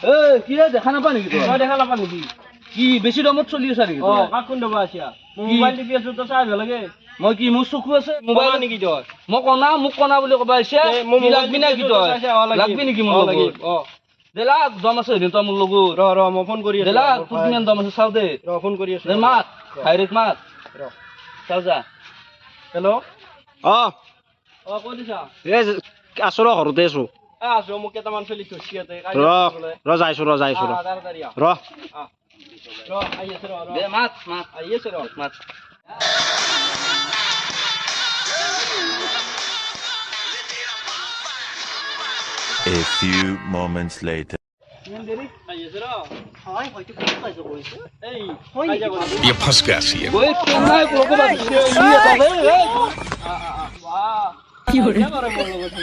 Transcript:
এ কি রে দেখা নাপা নেকি তই দেখা নাপা নেকি কি বেছি দামত চলি আছে নেকি অ কাক কোন দবা আছিয়া মোবাইল টিপি আছো তো চাই লাগে মই কি মোৰ চকু আছে মোবাইল নেকি তই মই কনা মোক কনা বুলি কবা আহিছে কি লাগবি নেকি তই লাগবি নেকি মোৰ লগত অ দেলা দম আছে দিন তই মোৰ লগত ৰ মই ফোন কৰি আছো দেলা তোৰ কিমান দম আছে চাও দে ৰ ফোন কৰি আছো দে মাত ডাইৰেক্ট মাত ৰ চাও যা হেল্ল' অ কৈ দিছা এ আছো ৰ ঘৰতে আছো আছো মোক কেইটামান চলি থৈছি ইয়াতে ৰ যাইছো ৰ আহি আছে ৰ দে মাত আহি আছে ৰ মাত A few moments later. আহি আছে ৰ হয় হয়তো কি পাইছো কৰিছে এই ये फंस गया सी ওই কেনাই কোকো বাকি ই এটা রে বাহ কি হরে আমার মন লগত